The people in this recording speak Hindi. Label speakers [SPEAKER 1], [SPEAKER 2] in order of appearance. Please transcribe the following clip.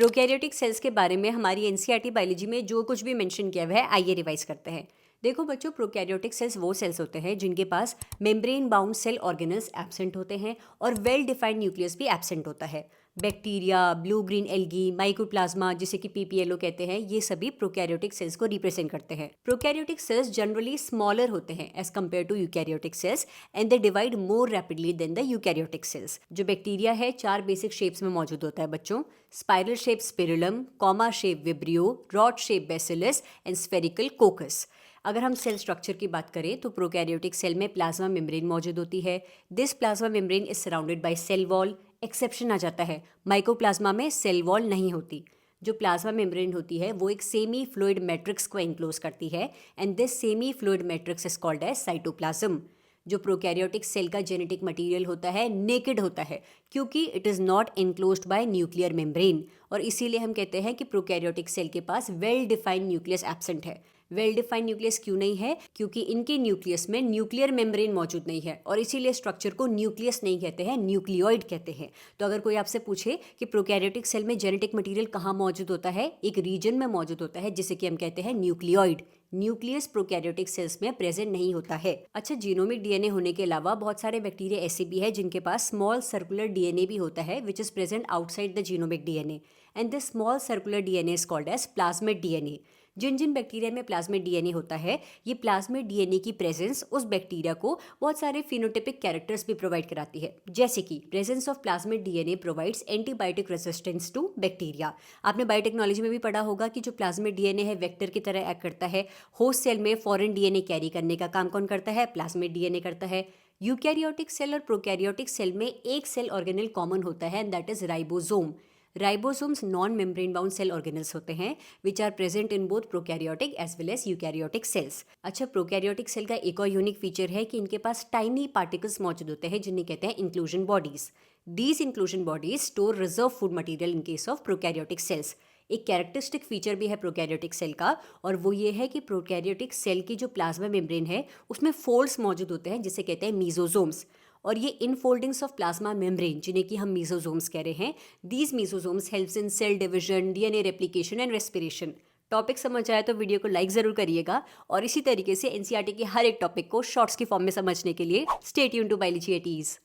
[SPEAKER 1] प्रोकैरियोटिक सेल्स के बारे में हमारी एनसीईआरटी बायोलॉजी में जो कुछ भी मेंशन किया हुआ है, आइए रिवाइज करते हैं। देखो बच्चों, प्रोकैरियोटिक सेल्स वो सेल्स होते हैं जिनके पास membrane bound cell organelles absent होते हैं और वेल डिफाइंड न्यूक्लियस भी एब्सेंट होता है। Bacteria, blue green algae, mycoplasma जिसे कि पीपीएलओ कहते हैं, ये सभी प्रोकैरियोटिक सेल्स को रिप्रेजेंट करते हैं। प्रोकैरियोटिक सेल्स जनरली स्मॉलर होते हैं as compared to eukaryotic cells and they divide more rapidly than the eukaryotic cells. जो बैक्टीरिया है 4 बेसिक शेप्स में मौजूद होता है बच्चों। Spiral shape spirillum, comma shape vibrio, rod shape bacillus and spherical coccus. अगर हम सेल स्ट्रक्चर की बात करें तो प्रोकैरियोटिक सेल में प्लाज्मा मेम्ब्रेन मौजूद होती है। This plasma membrane is surrounded by cell wall. Exception आ जाता है, माइकोप्लाज्मा में सेल वॉल नहीं होती। जो प्लाज्मा मेम्ब्रेन होती है वो एक सेमी फ्लूइड मैट्रिक्स को एनक्लोज करती है and this semi fluid matrix is called as cytoplasm. जो प्रोकैरियोटिक सेल का जेनेटिक मटेरियल होता है नेकेड होता है क्योंकि it is not enclosed by nuclear membrane, और इसीलिए हम कहते हैं कि प्रोकैरियोटिक सेल के पास वेल डिफाइंड न्यूक्लियस एब्सेंट है। वेल डिफाइंड न्यूक्लियस क्यों नहीं है? क्योंकि इनके न्यूक्लियस में न्यूक्लियर मेम्ब्रेन मौजूद नहीं है और इसीलिए स्ट्रक्चर को न्यूक्लियस नहीं कहते हैं, न्यूक्लियोइड कहते हैं। तो अगर कोई आपसे पूछे कि प्रोकैरियोटिक सेल में जेनेटिक मटेरियल कहाँ मौजूद होता है, एक रीजन में मौजूद होता है जिसे कि हम कहते हैं न्यूक्लियोइड। न्यूक्लियस प्रोकैरियोटिक सेल्स में प्रेजेंट नहीं होता है। अच्छा, जीनोमिक डीएनए होने के अलावा बहुत सारे बैक्टीरिया ऐसे भी है जिनके पास स्मॉल सर्कुलर डीएनए भी होता है which is present outside the genomic DNA and this small circular DNA is called as plasmid DNA. जिन जिन बैक्टीरिया में प्लाज्मिड डीएनए होता है, ये प्लाज्मिड डीएनए की प्रेजेंस उस बैक्टीरिया को बहुत सारे फिनोटिपिक कैरेक्टर्स भी प्रोवाइड कराती है, जैसे कि presence of plasmid DNA provides antibiotic resistance to bacteria. आपने बायोटेक्नोलॉजी में भी पढ़ा होगा कि जो प्लाज्मिड डीएनए है वेक्टर की तरह एक्ट करता है। होस्ट सेल में फॉरेन डीएनए कैरी करने का काम कौन करता है? प्लाज्मिड डीएनए करता है। यूकैरियोटिक सेल और प्रोकैरियोटिक सेल में एक सेल ऑर्गेनल कॉमन होता है and that is ribosome. Ribosomes non membrane bound cell organelles होते हैं which are present in both prokaryotic as well as eukaryotic cells. अच्छा, प्रोकैरियोटिक सेल का एक और यूनिक फीचर है कि इनके पास टाइनी पार्टिकल्स मौजूद होते हैं जिन्हें कहते हैं inclusion bodies. These inclusion bodies store reserve food material in case of prokaryotic cells. एक कैरेक्टरिस्टिक फीचर भी है प्रोकैरियोटिक सेल का, और वो ये है कि प्रोकैरियोटिक सेल की जो प्लाज्मा मेम्ब्रेन है उसमें फोल्ड्स मौजूद होते हैं जिसे कहते हैं मीजोजोम्स। और ये इनफोल्डिंग्स ऑफ प्लाज्मा मेम्ब्रेन जिन्हें कि हम मीजोजोम्स कह रहे हैं, these mesosomes helps in cell division, DNA replication and respiration. Topic समझ आया तो वीडियो को लाइक ज़रूर करिएगा, और इसी तरीके से एनसीईआरटी के हर एक टॉपिक को शॉर्ट्स की फॉर्म में समझने के लिए stay tuned to biology at ease.